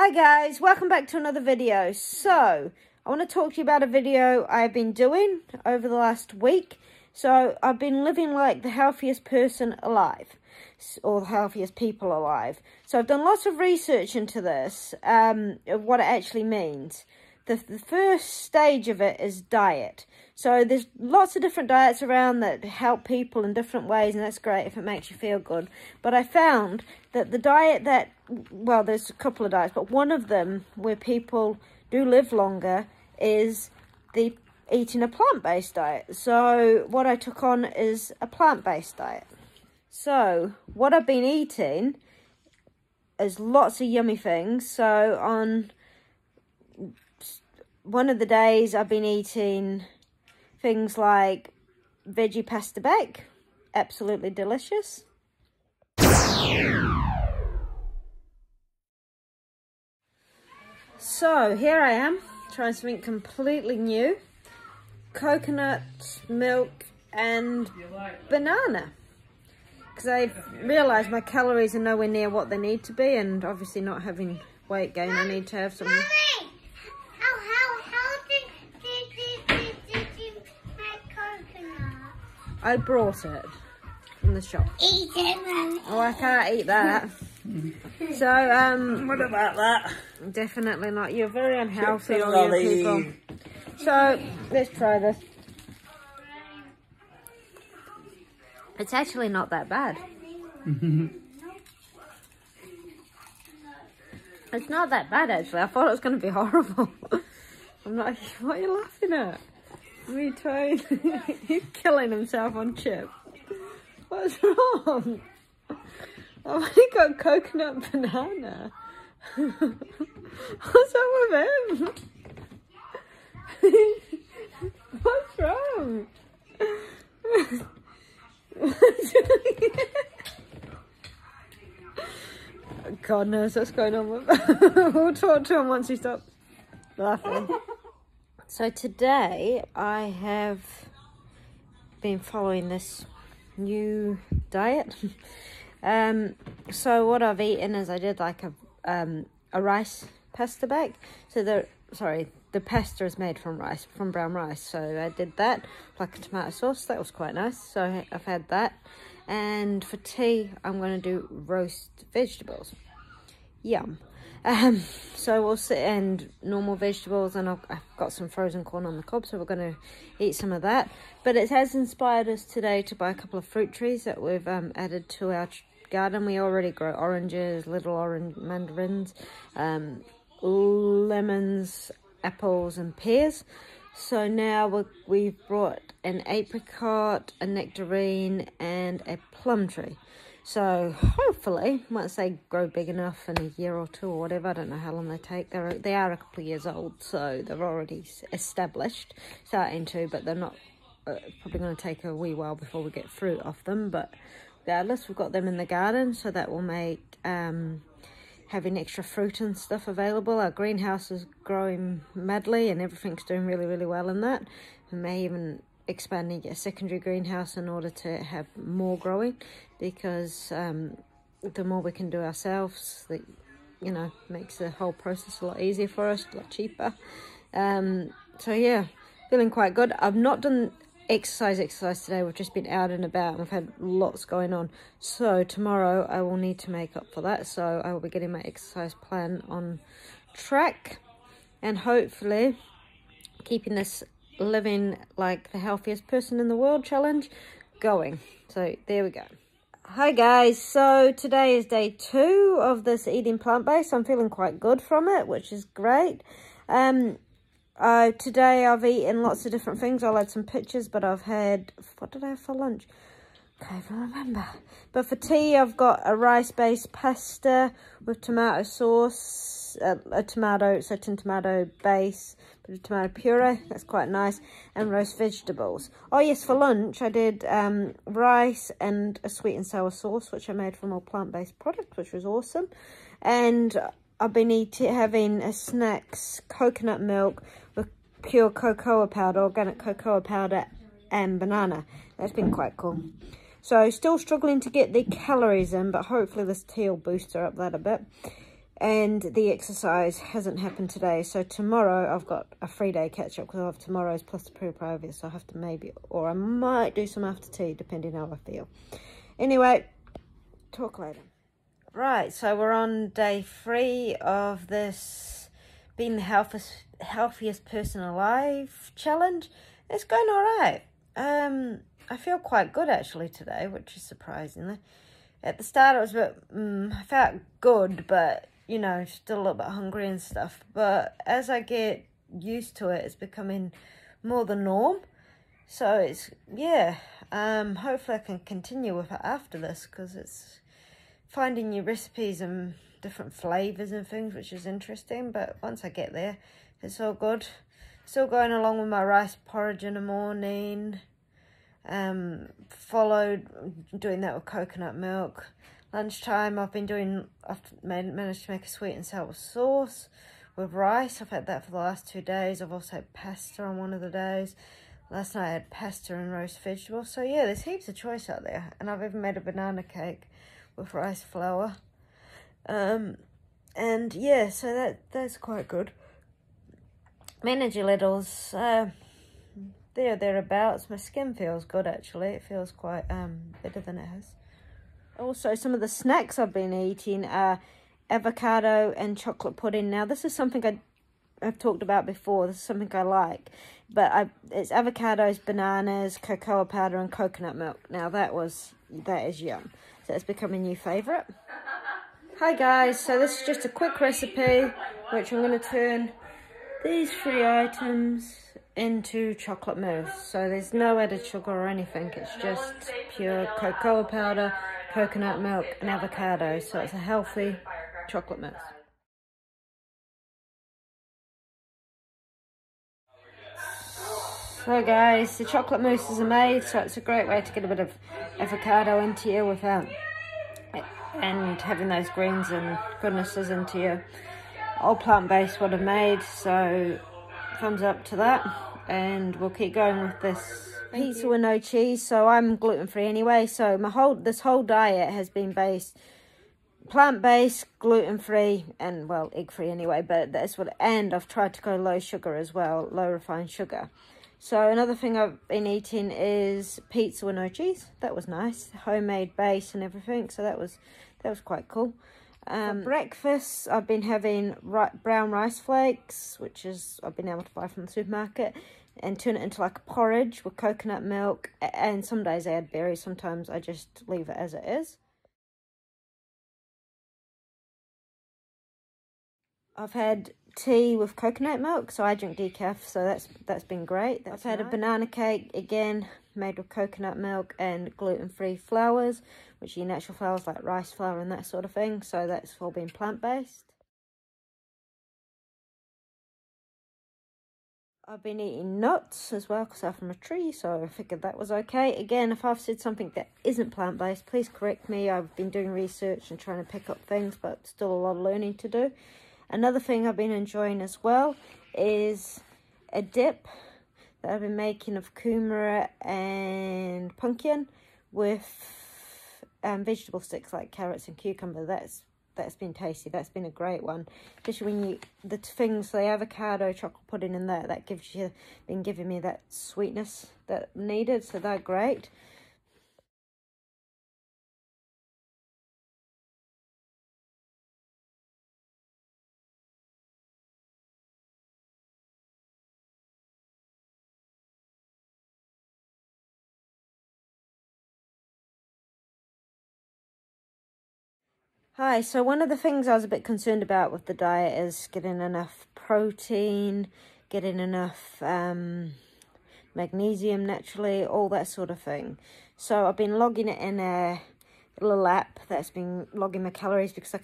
Hi guys, welcome back to another video. So, I want to talk to you about a video I've been doing over the last week. So, I've been living like the healthiest person alive, or the healthiest people alive. So, I've done lots of research into this, of what it actually means. The first stage of it is diet. So, there's lots of different diets around that help people in different ways, and that's great if it makes you feel good. But I found that the diet that, well, there's a couple of diets, but one of them where people do live longer is the eating a plant-based diet. So what I took on is a plant-based diet. So what I've been eating is lots of yummy things. So on one of the days I've been eating things like veggie pasta bake, absolutely delicious. So here I am, trying something completely new. Coconut milk and banana. Because I've realised my calories are nowhere near what they need to be, and obviously not having weight gain, I need to have some... Mommy! How did you make coconut? I brought it from the shop. Eat it, Mommy. Oh, I can't eat that. So, What about that? definitely not. You're very unhealthy, all you people. So, let's try this. It's actually not that bad. It's not that bad, actually. I thought it was going to be horrible. I'm not... What are you laughing at? Me trying... He's killing himself on chip. What's wrong? I've only got coconut banana. What's wrong with him? What's wrong? God knows what's going on with him. We'll talk to him once he stops laughing. So today I have been following this new diet. So what I've eaten is I did like a rice pasta bake. So the pasta is made from rice, from brown rice. So I did that, like a tomato sauce. That was quite nice. So I've had that. And for tea, I'm going to do roast vegetables. Yum. So we'll sit and normal vegetables, and I've got some frozen corn on the cob, so we're going to eat some of that. But it has inspired us today to buy a couple of fruit trees that we've added to our garden. We already grow oranges, little orange mandarins, lemons, apples and pears. So now we've brought an apricot, a nectarine and a plum tree. So hopefully once they grow big enough in a year or two or whatever, I don't know how long they take, they are a couple of years old, so they're already established, starting to, but they're not probably going to take a wee while before we get fruit off them. But regardless, we've got them in the garden, so that will make having extra fruit and stuff available. Our greenhouse is growing madly and everything's doing really, really well in that. We may even expand and get a secondary greenhouse in order to have more growing, because the more we can do ourselves, that, you know, makes the whole process a lot easier for us, a lot cheaper. So yeah, feeling quite good. I've not done exercise today. We've just been out and about and we've had lots going on. So tomorrow I will need to make up for that. So I will be getting my exercise plan on track and hopefully keeping this living like the healthiest person in the world challenge going. So there we go. Hi guys, so today is day 2 of this eating plant-based. I'm feeling quite good from it, which is great. Today I've eaten lots of different things. I'll add some pictures, but I've had, what did I have for lunch? Can't even remember. But for tea, I've got a rice-based pasta with tomato sauce, a tin tomato base, bit of tomato puree. That's quite nice. And roast vegetables. Oh yes, for lunch I did rice and a sweet and sour sauce, which I made from all plant-based products, which was awesome. And I've been having a snacks, coconut milk with pure cocoa powder, organic cocoa powder, and banana. That's been quite cool. So still struggling to get the calories in, but hopefully this tea will boost her up that a bit. and the exercise hasn't happened today. So tomorrow I've got a 3-day catch up because I have tomorrow's plus the pre-private, so I have to maybe, or I might do some after tea depending how I feel. Anyway, talk later. Right, so we're on day 3 of this being the healthiest person alive challenge. It's going all right. I feel quite good actually today, which is surprisingly. At the start, it was a bit, I felt good, but, you know, still a little bit hungry and stuff. But as I get used to it, it's becoming more the norm. So it's, yeah, hopefully I can continue with it after this, because it's finding new recipes and different flavours and things, which is interesting. But once I get there, it's all good. Still going along with my rice porridge in the morning. Followed doing that with coconut milk. Lunchtime I've managed to make a sweet and sour sauce with rice. I've had that for the last 2 days. I've also had pasta on one of the days. Last night I had pasta and roast vegetables. So yeah, there's heaps of choice out there. And I've even made a banana cake with rice flour. And yeah, so that's quite good. My energy levels, thereabouts. My skin feels good actually. It feels quite better than it has. Also, some of the snacks I've been eating are avocado and chocolate pudding. Now this is something I've talked about before. This is something I like, but it's avocados, bananas, cocoa powder and coconut milk. Now that is yum. So it's become a new favourite. Hi guys, so this is just a quick recipe which I'm going to turn these 3 items into chocolate mousse. So there's no added sugar or anything, it's just pure cocoa powder, coconut milk and avocado. So it's a healthy chocolate mousse. So guys, the chocolate mousses are made, so it's a great way to get a bit of avocado into you without and having those greens and goodnesses into you. All plant-based what I've made, so thumbs up to that, and we'll keep going with this pizza with no cheese. So I'm gluten-free anyway, so this whole diet has been based plant-based, gluten-free, and well, egg-free anyway, but that's what, and I've tried to go low sugar as well, low refined sugar. So another thing I've been eating is pizza with no cheese. That was nice, homemade base and everything, so that was quite cool. For breakfast, I've been having brown rice flakes, which I've been able to buy from the supermarket, and turn it into like a porridge with coconut milk. And some days I add berries, sometimes I just leave it as it is. I've had tea with coconut milk, so I drink decaf, so that's been great. I've had a banana cake, again, made with coconut milk and gluten-free flours, which are natural flours like rice flour and that sort of thing, so that's all been plant-based. I've been eating nuts as well because they're from a tree, so I figured that was okay. Again, if I've said something that isn't plant-based, please correct me. I've been doing research and trying to pick up things, but still a lot of learning to do. Another thing I've been enjoying as well is a dip that I've been making of kumara and pumpkin with vegetable sticks like carrots and cucumber. That's been tasty. That's been a great one, especially when the avocado, chocolate pudding and that been giving me that sweetness that needed, so they're great. Hi, so one of the things I was a bit concerned about with the diet is getting enough protein, getting enough magnesium naturally, all that sort of thing. So I've been logging it in a little app that's been logging my calories because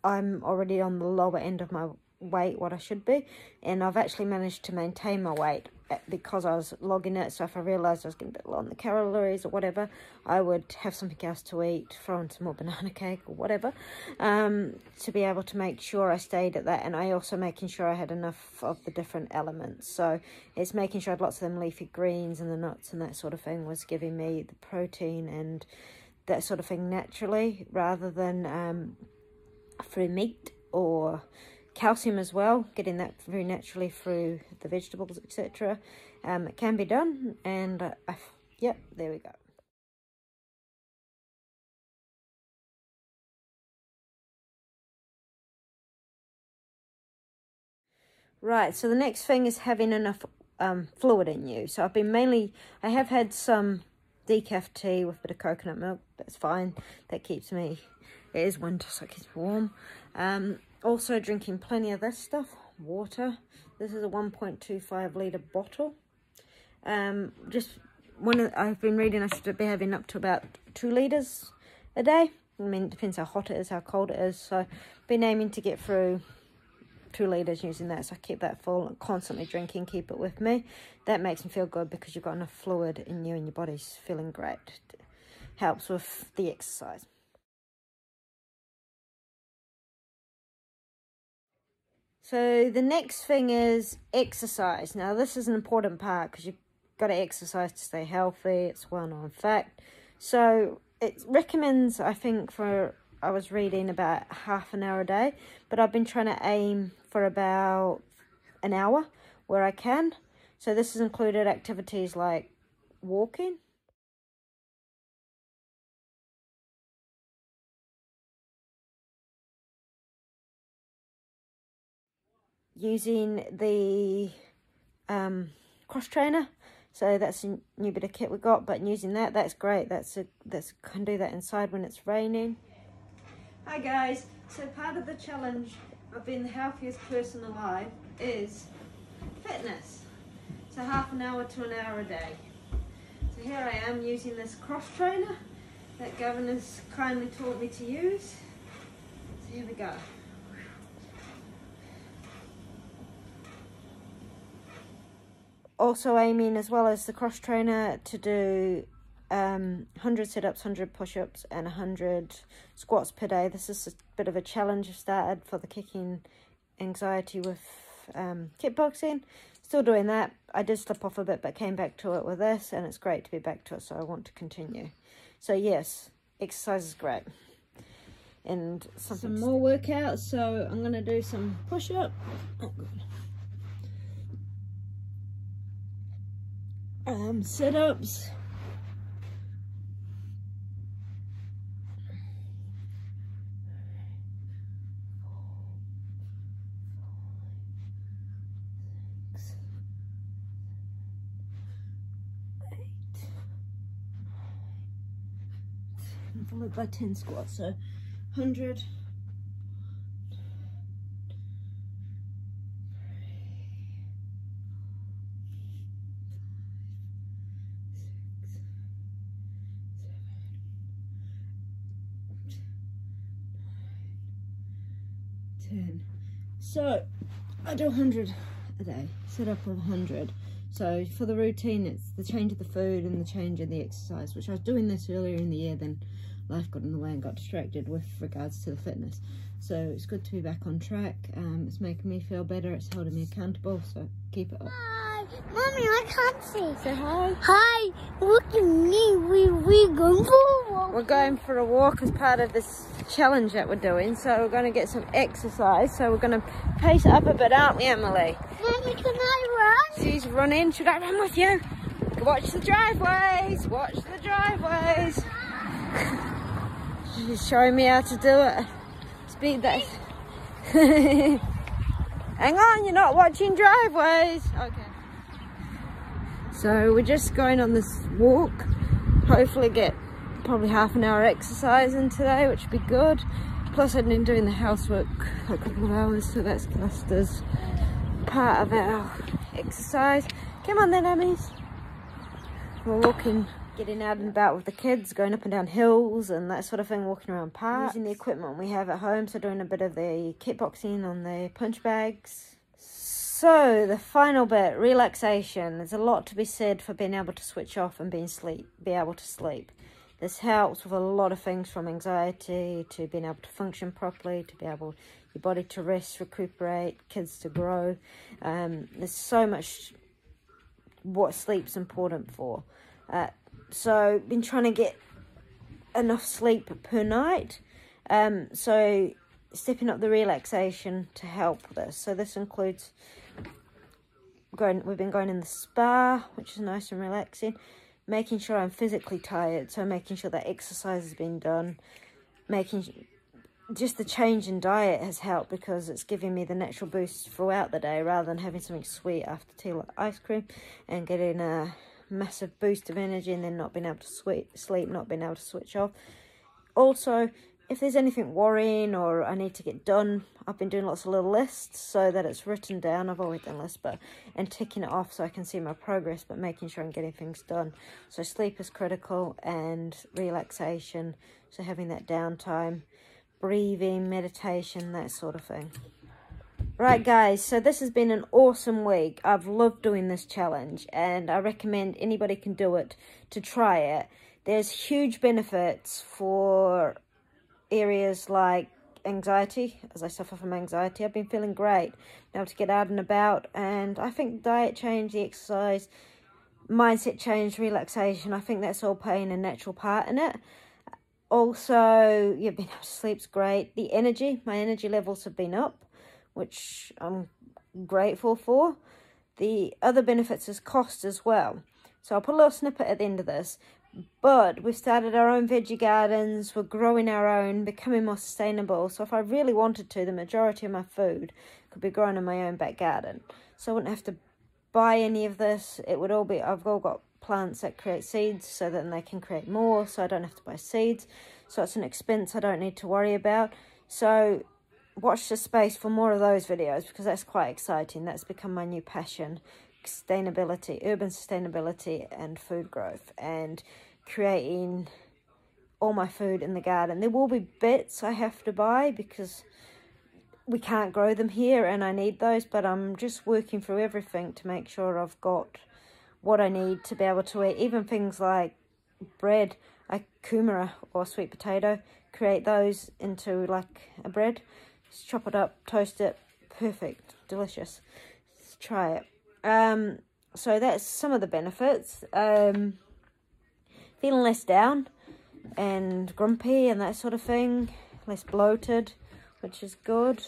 I'm already on the lower end of my weight, what I should be, and I've actually managed to maintain my weight because I was logging it. So if I realised I was getting a bit low on the calories or whatever, I would have something else to eat, throw in some more banana cake or whatever, to be able to make sure I stayed at that. And I also making sure I had enough of the different elements. So it's making sure I had lots of them leafy greens and the nuts and that sort of thing was giving me the protein and that sort of thing naturally, rather than through meat. or calcium as well, getting that very naturally through the vegetables, etc. It can be done, and yep, there we go. Right, so the next thing is having enough fluid in you. So I have had some decaf tea with a bit of coconut milk. That's fine. That keeps me, it is winter, so it keeps me warm. Also drinking plenty of this stuff, water. This is a 1.25 litre bottle. I've been reading I should be having up to about 2 litres a day. I mean, it depends how hot it is, how cold it is. So been aiming to get through 2 litres using that, so I keep that full and constantly drinking, keep it with me. That makes me feel good because you've got enough fluid in you and your body's feeling great. It helps with the exercise. So the next thing is exercise. Now this is an important part because you've got to exercise to stay healthy. It's well-known fact. So it recommends, I think, I was reading about half an hour a day, but I've been trying to aim for about an hour where I can. So this has included activities like walking, using the cross trainer. So that's a new bit of kit we got, but using that's great. Can do that inside when it's raining. Hi guys, so part of the challenge of being the healthiest person alive is fitness. So half an hour to an hour a day. So here I am using this cross trainer that Governor's kindly taught me to use. So here we go. Also aiming, as well as the cross trainer, to do 100 sit-ups, 100 push-ups and 100 squats per day. This is a bit of a challenge I've started for the kicking anxiety with kickboxing. Still doing that. I did slip off a bit but came back to it with this, and it's great to be back to it, so I want to continue. So yes, exercise is great. And some more workouts, so I'm going to do some push-up. Oh, God. Sit-ups. Followed by 10 squats, so 100, 10. So I do 100 a day, set up of 100. So for the routine, it's the change of the food and the change in the exercise, which I was doing this earlier in the year, then life got in the way and got distracted with regards to the fitness. So it's good to be back on track. It's making me feel better, it's holding me accountable, so keep it up. Hi, Mommy, I can't see. Say hi. Hi, look at me. We going for a walk. We're going for a walk as part of this challenge that we're doing, so we're going to get some exercise. So we're going to pace up a bit, aren't we, Emily? Mommy, can I run? She's running. Should I run with you? Watch the driveways. Watch the driveways. She's showing me how to do it. Speed that. Hang on, you're not watching driveways. Okay. So we're just going on this walk. Hopefully get probably half an hour exercise in today, which would be good. Plus I've been doing the housework for a couple of hours, so that's classed as part of our exercise. Come on then, Emmys. We're walking, getting out and about with the kids, going up and down hills and that sort of thing, walking around parks. Using the equipment we have at home, so doing a bit of the kickboxing on the punch bags. So the final bit, relaxation. There's a lot to be said for being able to switch off and be able to sleep. This helps with a lot of things, from anxiety to being able to function properly, to be able your body to rest, recuperate, kids to grow. There's so much what sleep's important for. So been trying to get enough sleep per night. So stepping up the relaxation to help this. So this includes we've been going in the spa, which is nice and relaxing, making sure I'm physically tired, so making sure that exercise has been done, just the change in diet has helped because it's giving me the natural boost throughout the day rather than having something sweet after tea like ice cream and getting a massive boost of energy and then not being able to sleep, not being able to switch off. Also, if there's anything worrying or I need to get done, I've been doing lots of little lists so that it's written down. I've always done lists, and ticking it off so I can see my progress, but making sure I'm getting things done. So sleep is critical and relaxation, so having that downtime, breathing, meditation, that sort of thing. Right guys, so this has been an awesome week. I've loved doing this challenge and I recommend anybody can do it to try it. There's huge benefits for areas like anxiety. As I suffer from anxiety, I've been feeling great, been able to get out and about, and I think diet change, the exercise, mindset change, relaxation, I think that's all playing a natural part in it. Also, being able to sleep's great. The energy, my energy levels have been up, which I'm grateful for. The other benefits is cost as well. So I'll put a little snippet at the end of this. But we've started our own veggie gardens, we're growing our own, becoming more sustainable. So if I really wanted to, the majority of my food could be grown in my own back garden. So I wouldn't have to buy any of this. It would all be, I've all got plants that create seeds so then they can create more, so I don't have to buy seeds. So it's an expense I don't need to worry about. So watch this space for more of those videos because that's quite exciting. That's become my new passion. Sustainability, urban sustainability and food growth, and creating all my food in the garden. There will be bits I have to buy because we can't grow them here and I need those, but I'm just working through everything to make sure I've got what I need to be able to eat. Even things like bread, like kumara or sweet potato, create those into like a bread. Just chop it up, toast it, perfect, delicious. Let's try it. So that's some of the benefits. Feeling less down and grumpy and that sort of thing, less bloated, which is good.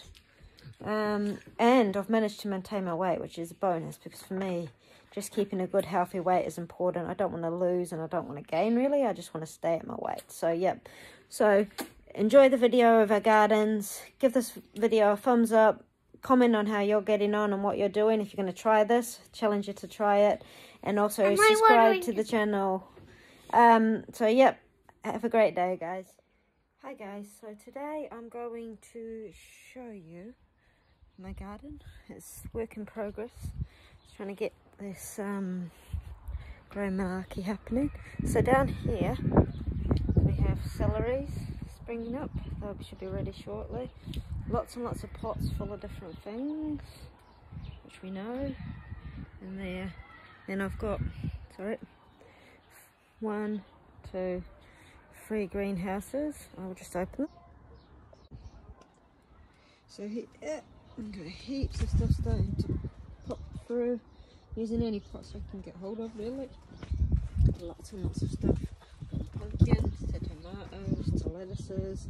And I've managed to maintain my weight, which is a bonus because for me, just keeping a good healthy weight is important. I don't want to lose and I don't want to gain really. I just want to stay at my weight. So yep. So enjoy the video of our gardens. Give this video a thumbs up. Comment on how you're getting on and what you're doing. If you're going to try this, challenge you to try it. And also subscribe to the channel. So yep, have a great day guys. Hi guys, so today I'm going to show you my garden. It's work in progress. Just trying to get this grow malarkey happening. So down here we have celeries springing up. They should be ready shortly. Lots and lots of pots full of different things, which we know. And there, then I've got, 1, 2, 3 greenhouses. I'll just open them. So here, I've got heaps of stuff starting to pop through. Using any pots I can get hold of, really. Lots and lots of stuff. Pumpkins, tomatoes, lettuces,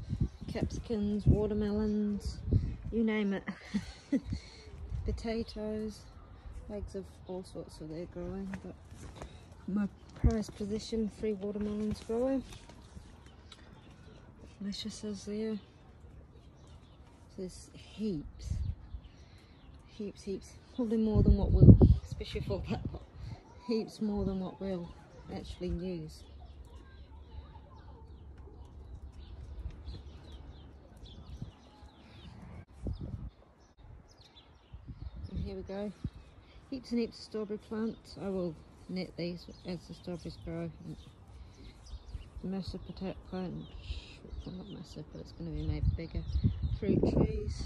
capsicums, watermelons, you name it. Potatoes, bags of all sorts of they're growing, but my prized position, 3 watermelons growing. Delicious as there. There's heaps, probably more than what we'll, especially for that lot, heaps more than what we'll actually use. Here we go, heaps and heaps of strawberry plants. I will net these as the strawberries grow. Massive potato plant, well not massive but it's going to be made bigger. Fruit trees,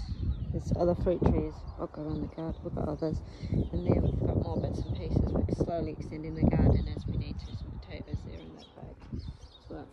there's other fruit trees I'll go around the garden, we've got others, and there we've got more bits and pieces. We're slowly extending the garden as we need to. Some potatoes there in that bag as well.